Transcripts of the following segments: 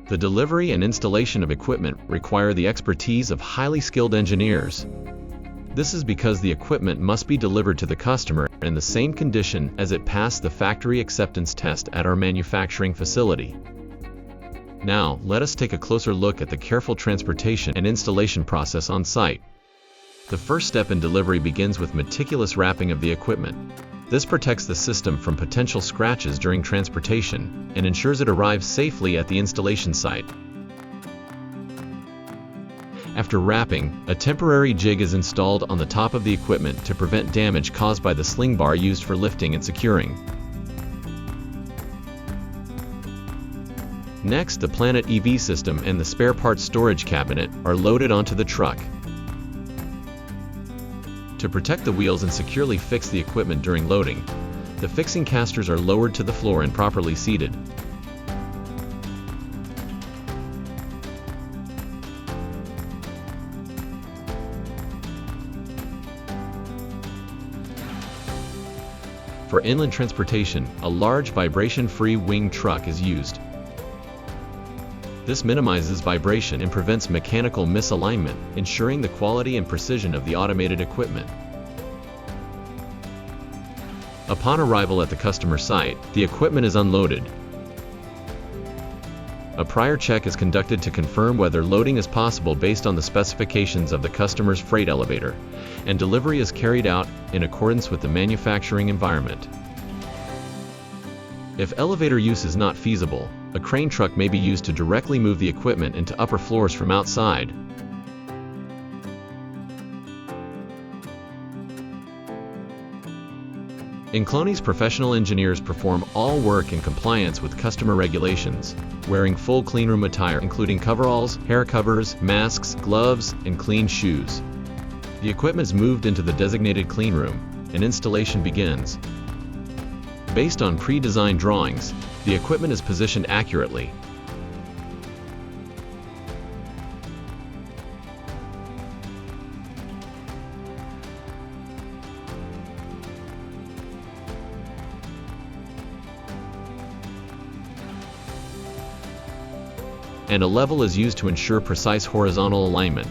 The delivery and installation of equipment require the expertise of highly skilled engineers. This is because the equipment must be delivered to the customer in the same condition as it passed the factory acceptance test at our manufacturing facility. Now, let us take a closer look at the careful transportation and installation process on site. The first step in delivery begins with meticulous wrapping of the equipment. This protects the system from potential scratches during transportation and ensures it arrives safely at the installation site. After wrapping, a temporary jig is installed on the top of the equipment to prevent damage caused by the sling bar used for lifting and securing. Next, the Planet EV system and the spare parts storage cabinet are loaded onto the truck. To protect the wheels and securely fix the equipment during loading, the fixing casters are lowered to the floor and properly seated. For inland transportation, a large vibration-free wing truck is used. This minimizes vibration and prevents mechanical misalignment, ensuring the quality and precision of the automated equipment. Upon arrival at the customer site, the equipment is unloaded. A prior check is conducted to confirm whether loading is possible based on the specifications of the customer's freight elevator, and delivery is carried out in accordance with the manufacturing environment. If elevator use is not feasible, a crane truck may be used to directly move the equipment into upper floors from outside. Enclony's professional engineers perform all work in compliance with customer regulations, wearing full cleanroom attire including coveralls, hair covers, masks, gloves, and clean shoes. The equipment is moved into the designated cleanroom, and installation begins. Based on pre-designed drawings, the equipment is positioned accurately. And a level is used to ensure precise horizontal alignment.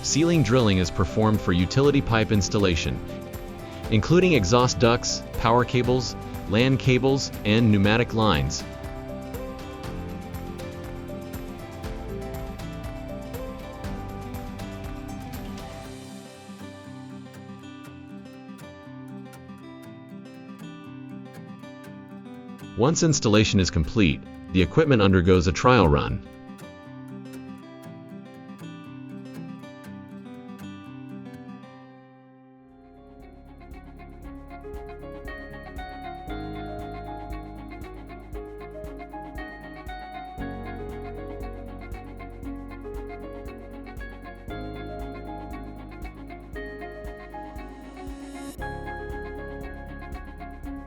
Sealing drilling is performed for utility pipe installation, including exhaust ducts, power cables, LAN cables, and pneumatic lines. Once installation is complete, the equipment undergoes a trial run.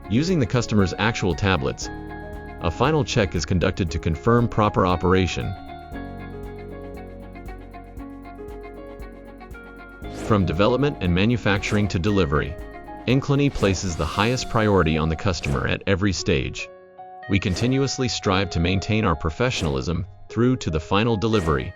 Using the customer's actual tablets, a final check is conducted to confirm proper operation. From development and manufacturing to delivery, Enclony places the highest priority on the customer at every stage. We continuously strive to maintain our professionalism through to the final delivery.